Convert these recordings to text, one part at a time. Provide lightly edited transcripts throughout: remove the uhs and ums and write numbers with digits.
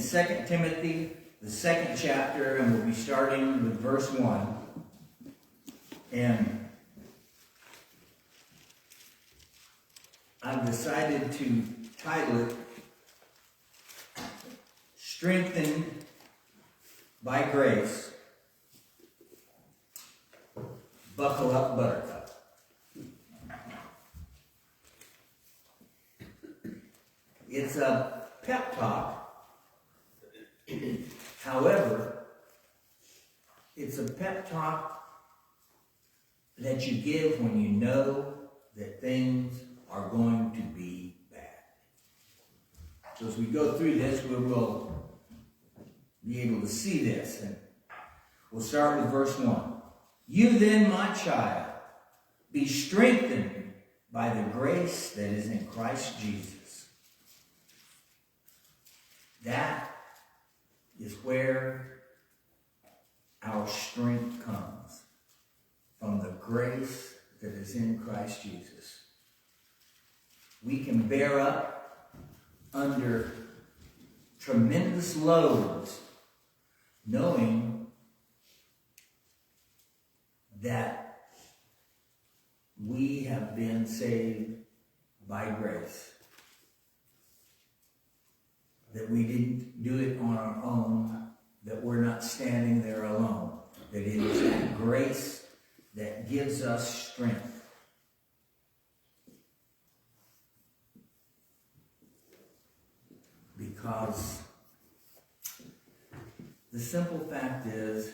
2 Timothy, the 2nd chapter, and we'll be starting with verse 1. And I've decided to title it, Strengthened by Grace. Buckle up, buttercup. It's a pep talk. However, it's a pep talk that you give when you know that things are going to be bad. So as we go through this, we will be able to see this. And we'll start with verse 1. You then, my child, be strengthened by the grace that is in Christ Jesus. That is where our strength comes, from the grace that is in Christ Jesus. We can bear up under tremendous loads, knowing that we have been saved by grace. That we didn't do it on our own, that we're not standing there alone. That it is that grace that gives us strength. Because the simple fact is,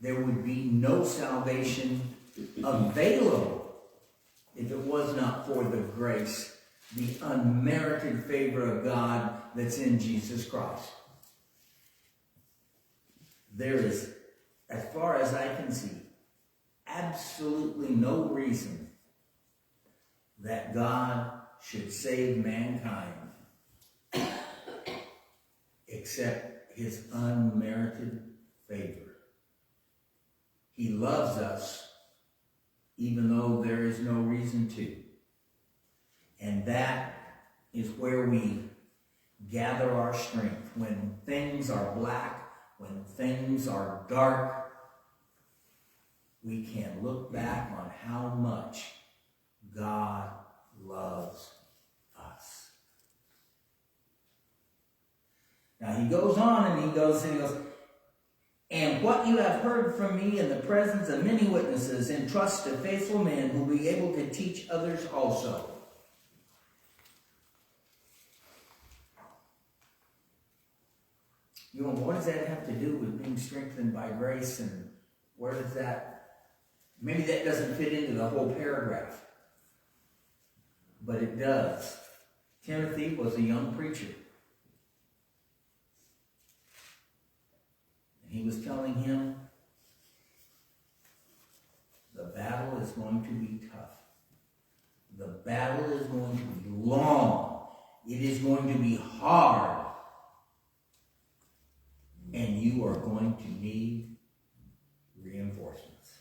there would be no salvation available if it was not for the grace, the unmerited favor of God that's in Jesus Christ. There is, as far as I can see, absolutely no reason that God should save mankind except his unmerited favor. He loves us even though there is no reason to. And that is where we gather our strength. When things are black, when things are dark, we can look back on how much God loves us. Now he goes on and he goes, and what you have heard from me in the presence of many witnesses, entrust to faithful men who will be able to teach others also. You know, what does that have to do with being strengthened by grace, and where does that, maybe that doesn't fit into the whole paragraph, but it does. Timothy was a young preacher. He was telling him, the battle is going to be tough. The battle is going to be long. It is going to be hard. And you are going to need reinforcements.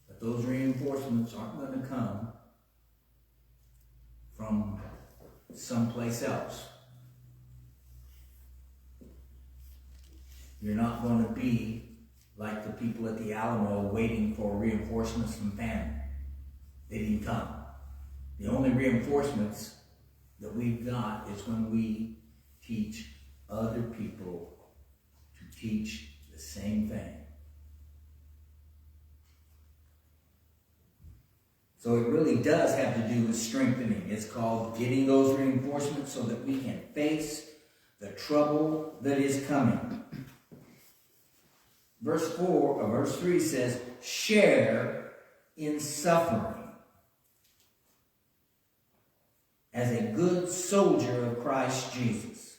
But those reinforcements aren't going to come from someplace else. You're not going to be like the people at the Alamo waiting for reinforcements from family. They didn't come. The only reinforcements that we've got is when we teach other people to teach the same thing. So it really does have to do with strengthening. It's called getting those reinforcements so that we can face the trouble that is coming. Verse 3 says, share in suffering as a good soldier of Christ Jesus.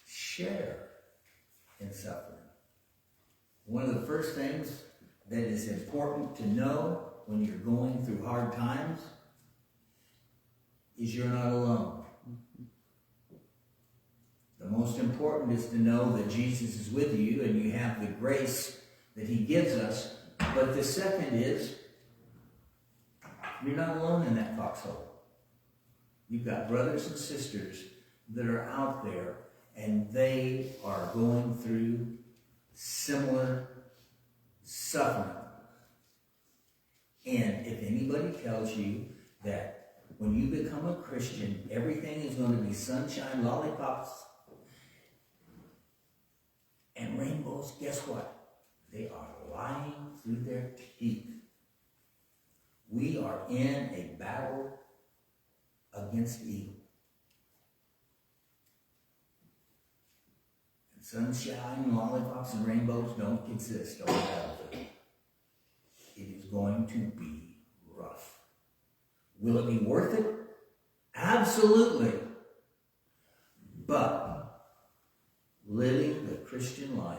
Share in suffering. One of the first things that is important to know when you're going through hard times is you're not alone. The most important is to know that Jesus is with you and you have the grace that he gives us. But the second is You're not alone in that foxhole. You've got brothers and sisters that are out there, and they are going through similar suffering. And if anybody tells you that when you become a Christian, everything is going to be sunshine, lollipops, and rainbows, guess what? They are lying through their teeth. We are in a battle against evil. And sunshine, lollipops, and rainbows don't exist on the battlefield. It is going to be rough. Will it be worth it? Absolutely. But living the Christian life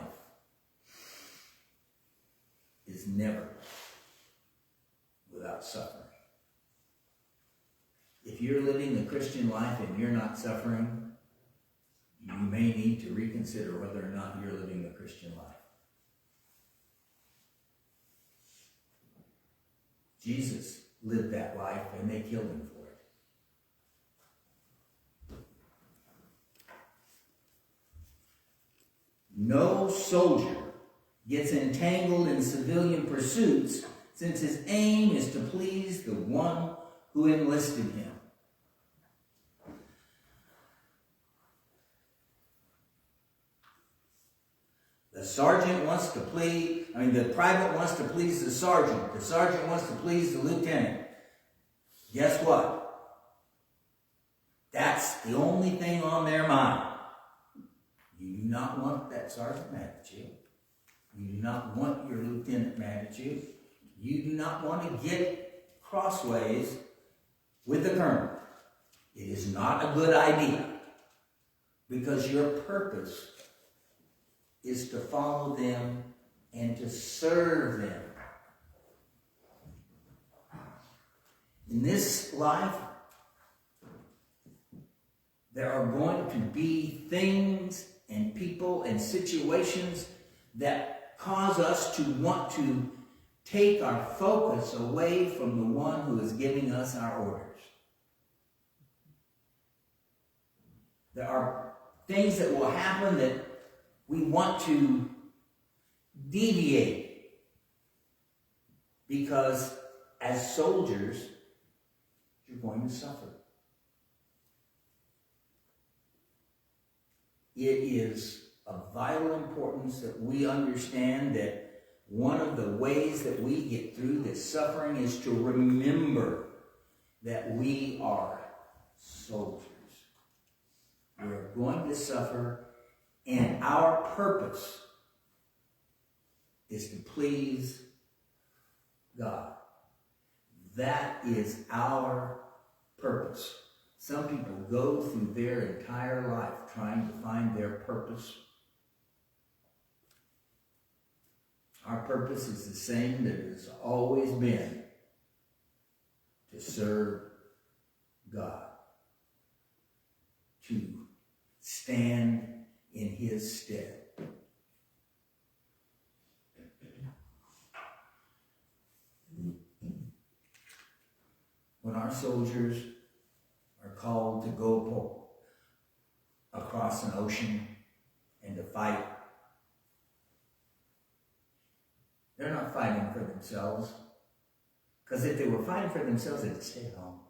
is never without suffering. If you're living the Christian life and you're not suffering, you may need to reconsider whether or not you're living the Christian life. Jesus lived that life and they killed him for it. No soldier gets entangled in civilian pursuits since his aim is to please the one who enlisted him. The private wants to please the sergeant. The sergeant wants to please the lieutenant. Guess what? That's the only thing on their mind. You do not want that sergeant mad at you. You do not want your lieutenant mad at you. You do not want to get crossways with the colonel. It is not a good idea, because your purpose is to follow them and to serve them. In this life, there are going to be things and people and situations that cause us to want to take our focus away from the one who is giving us our orders. There are things that will happen that we want to deviate, because as soldiers, you're going to suffer. It is of vital importance that we understand that one of the ways that we get through this suffering is to remember that we are soldiers. We're going to suffer, and our purpose is to please God. That is our purpose. Some people go through their entire life trying to find their purpose. Our purpose is the same that it has always been: to serve God, to stand in His stead. When our soldiers are called to go across an ocean and to fight, they're not fighting for themselves. Because if they were fighting for themselves, they'd stay at home.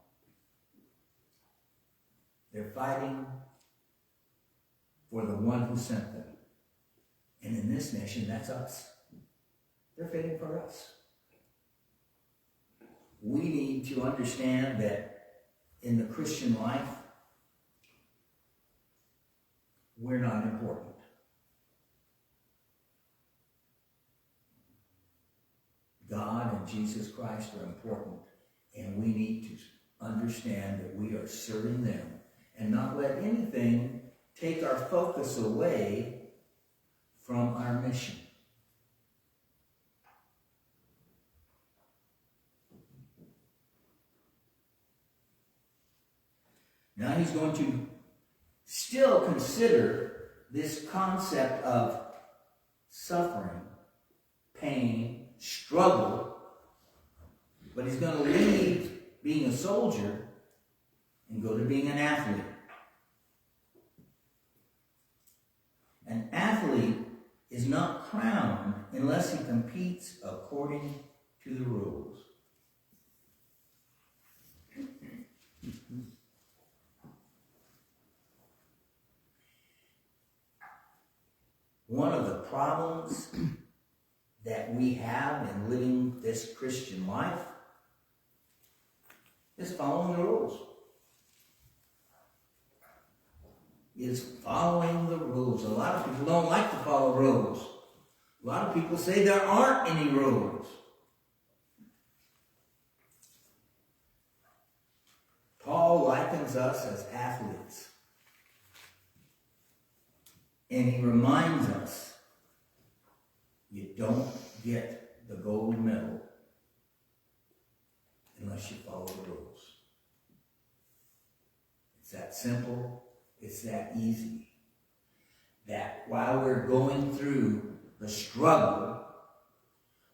They're fighting for the one who sent them. And in this nation, that's us. They're fighting for us. We need to understand that in the Christian life, we're not important. God and Jesus Christ are important, and we need to understand that we are serving them and not let anything take our focus away from our mission. Now he's going to still consider this concept of suffering, pain, struggle, but he's going to leave being a soldier and go to being an athlete. An athlete is not crowned unless he competes according to the rules. One of the problems that we have in living this Christian life is following the rules. Is following the rules. A lot of people don't like to follow rules. A lot of people say there aren't any rules. Paul likens us as athletes. And he reminds us, you don't get the gold medal unless you follow the rules. It's that simple. It's that easy. That while we're going through the struggle,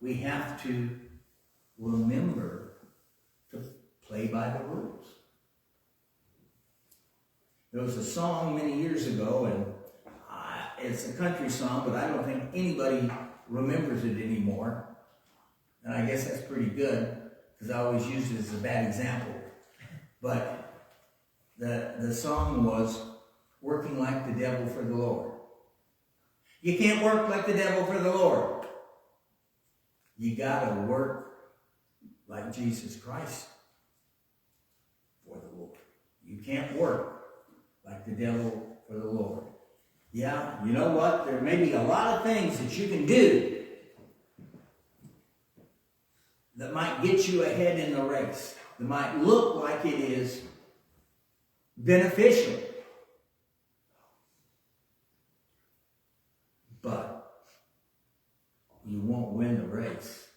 we have to remember to play by the rules. There was a song many years ago, and it's a country song, but I don't think anybody remembers it anymore. And I guess that's pretty good, because I always use it as a bad example. But the song was, "Working like the devil for the Lord." You can't work like the devil for the Lord. You got to work like Jesus Christ for the Lord. You can't work like the devil for the Lord. Yeah, you know what? There may be a lot of things that you can do that might get you ahead in the race, that might look like it is beneficial. But you won't win the race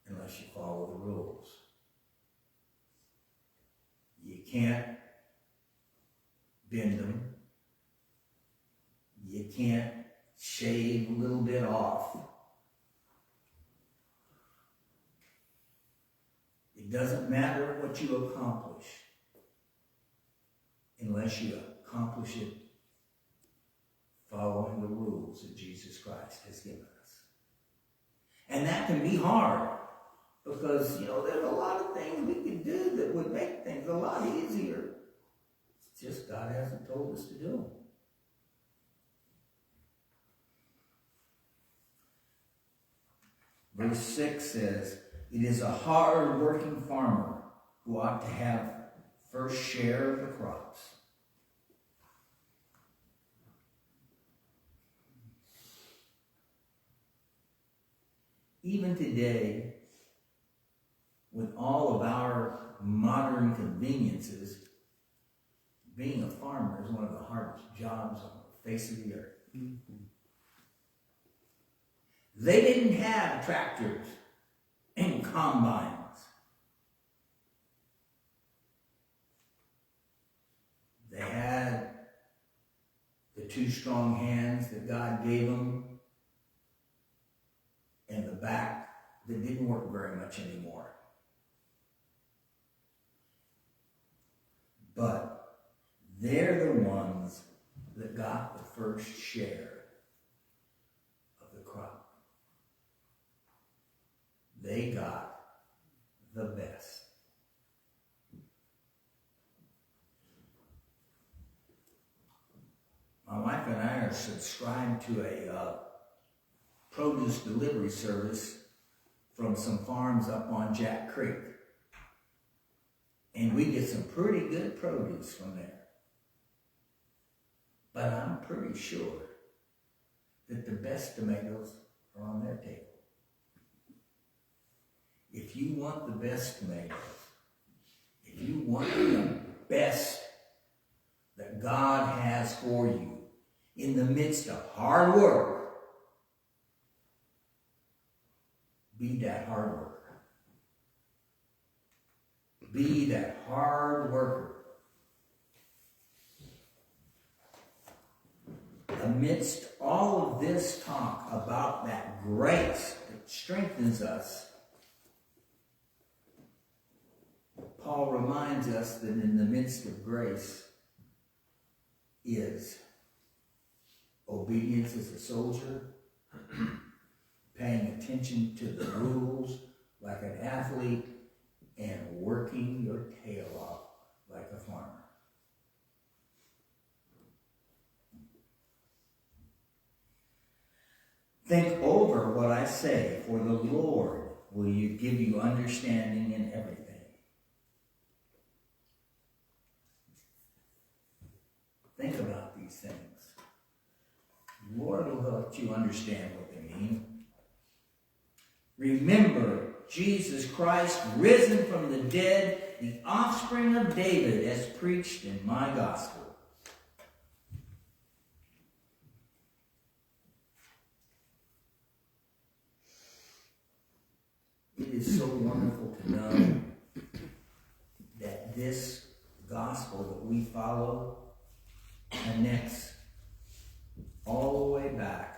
unless you follow the rules. You can't bend them. You can't shave a little bit off. It doesn't matter what you accomplish unless you accomplish it following the rules that Jesus Christ has given us. And that can be hard because, there's a lot of things we can do that would make things a lot easier. It's just God hasn't told us to do them. Verse 6 says, "It is a hard-working farmer who ought to have first share of the crops." Even today, with all of our modern conveniences, being a farmer is one of the hardest jobs on the face of the earth. They didn't have tractors and combines. They had the two strong hands that God gave them and the back that didn't work very much anymore. But they're the ones that got the first share of the crop. They got the best. My wife and I are subscribed to a produce delivery service from some farms up on Jack Creek. And we get some pretty good produce from there. But I'm pretty sure that the best tomatoes are on their table. If you want the best tomatoes, if you want the best that God has for you in the midst of hard work, be that hard worker. Be that hard worker. Amidst all of this talk about that grace that strengthens us, Paul Paul reminds us that in the midst of grace is obedience as a soldier, paying attention to the rules like an athlete, and working your tail off like a farmer. Think over what I say, for the Lord will give you understanding in everything. Think about these things. The Lord will help you understand what they mean. Remember Jesus Christ, risen from the dead, the offspring of David, as preached in my gospel. It is so wonderful to know that this gospel that we follow connects all the way back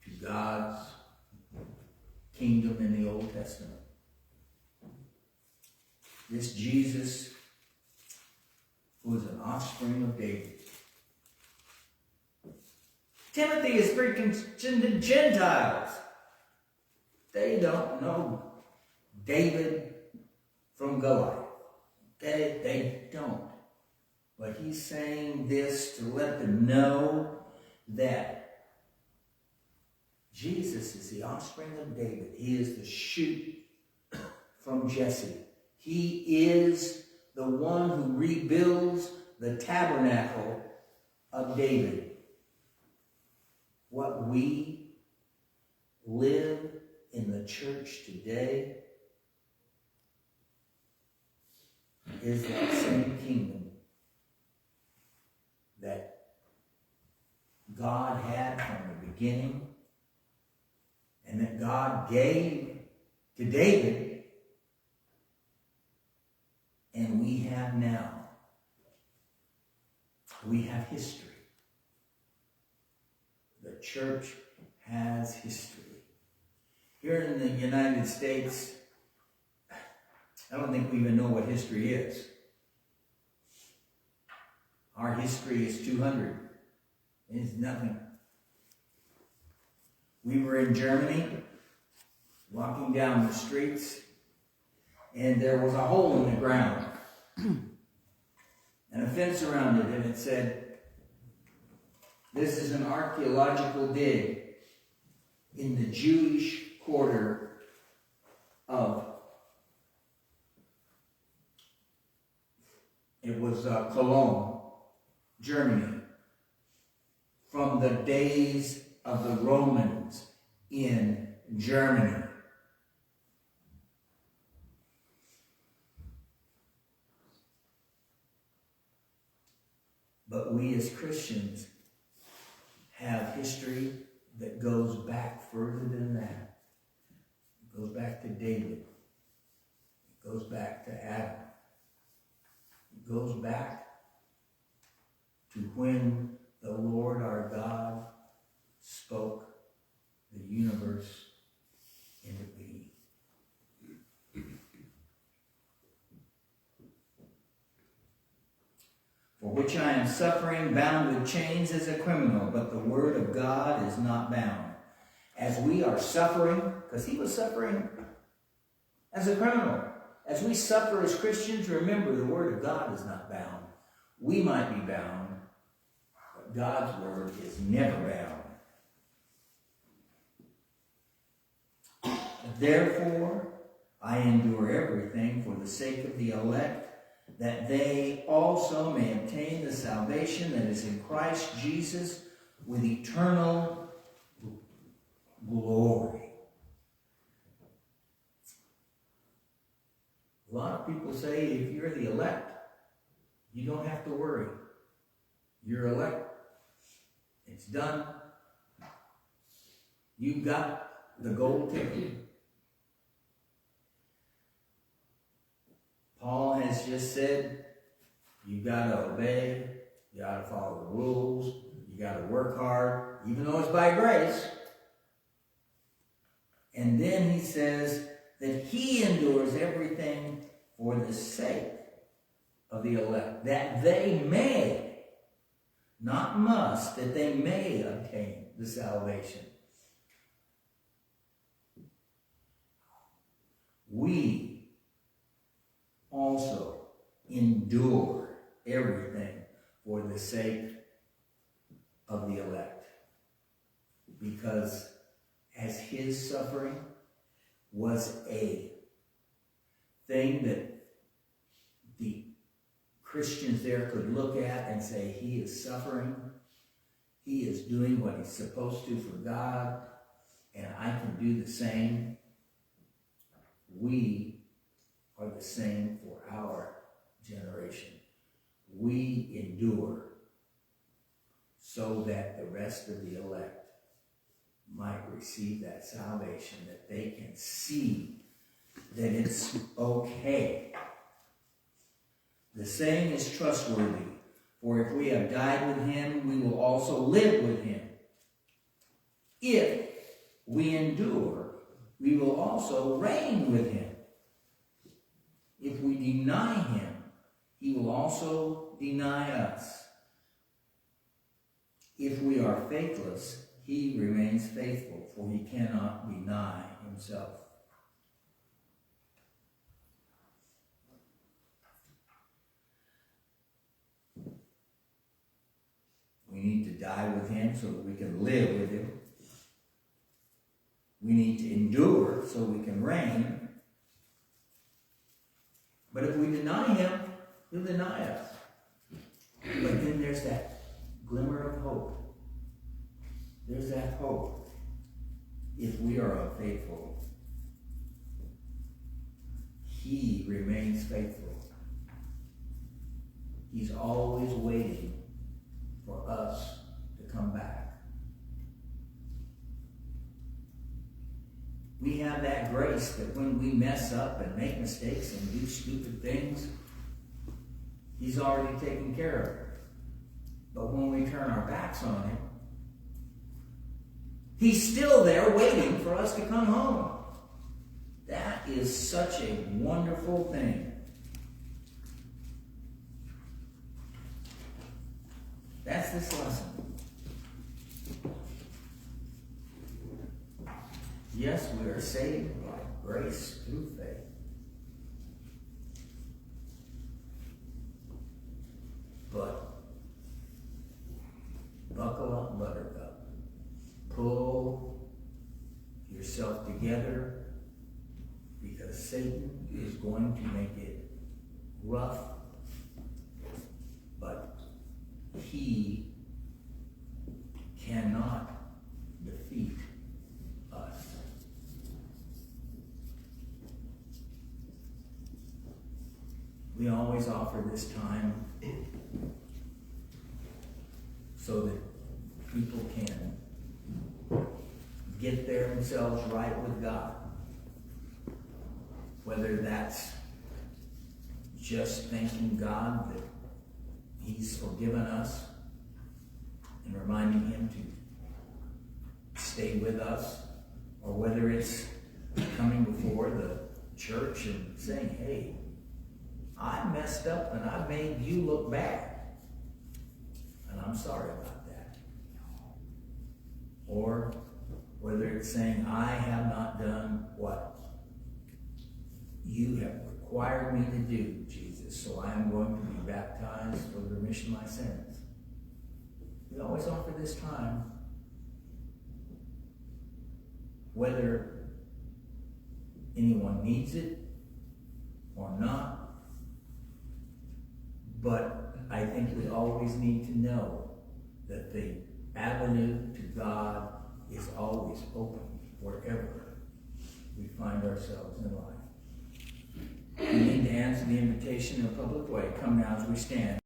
to God's kingdom in the Old Testament. This Jesus was an offspring of David. Timothy is preaching to Gentiles. They don't know David from Goliath. They don't. But he's saying this to let them know that Jesus is the offspring of David. He is the shoot from Jesse. He is the one who rebuilds the tabernacle of David. What we live in the church today is that same kingdom that God had from the beginning and that God gave to David, and we have now. We have history. The church has history. Here in the United States, I don't think we even know what history is. Our history is 200. It's nothing. We were in Germany, walking down the streets, and there was a hole in the ground and a fence around it, and it said, "This is an archaeological dig in the Jewish quarter of," it was Cologne, Germany, from the days of the Romans in Germany. But we as Christians have history that goes back further than that. It goes back to David. It goes back to Adam. It goes back to when the Lord our God spoke the universe into being. For which I am suffering, bound with chains as a criminal, but the word of God is not bound. As we are suffering, because he was suffering as a criminal. As we suffer as Christians, remember the word of God is not bound. We might be bound, but God's word is never bound. Therefore, I endure everything for the sake of the elect, that they also may obtain the salvation that is in Christ Jesus with eternal glory. A lot of people say if you're the elect, you don't have to worry. You're elect. It's done. You've got the gold ticket. Paul has just said, you've got to obey, you got to follow the rules, you got to work hard, even though it's by grace. And then he says that he endures everything for the sake of the elect, that they may, not must, that they may obtain the salvation. We also endure everything for the sake of the elect, because as his suffering was a thing that the Christians there could look at and say, he is suffering, he is doing what he's supposed to for God, and I can do the same. We are the same for our generation. We endure so that the rest of the elect might receive that salvation, that they can see that it's okay. The saying is trustworthy, for if we have died with him, we will also live with him. If we endure, we will also reign with him. If we deny him, he will also deny us. If we are faithless, he remains faithful, for he cannot deny himself. We need to die with him so that we can live with him. We need to endure so we can reign. But if we deny him, he'll deny us. But then there's that glimmer of hope. There's that hope. If we are unfaithful, he remains faithful. He's always waiting for us to come back. We have that grace that when we mess up and make mistakes and do stupid things, he's already taken care of it. But when we turn our backs on him, he's still there waiting for us to come home. That is such a wonderful thing. That's this lesson. Yes, we are saved by grace through faith. But buckle up, buttercup. Pull yourself together, because Satan is going to make it rough, but he cannot defeat us. We always offer this time so that people can get themselves right with God. Whether that's just thanking God that he's forgiven us and reminding him to stay with us, or whether it's coming before the church and saying, hey, I messed up and I made you look bad, and I'm sorry about that. Or whether it's saying, I have not done what you have required me to do, Jesus, so I am going to be baptized for the remission of my sins. We always offer this time, whether anyone needs it or not. But I think we always need to know that the avenue to God is always open wherever we find ourselves in life. We need to answer the invitation in a public way. Come now as we stand.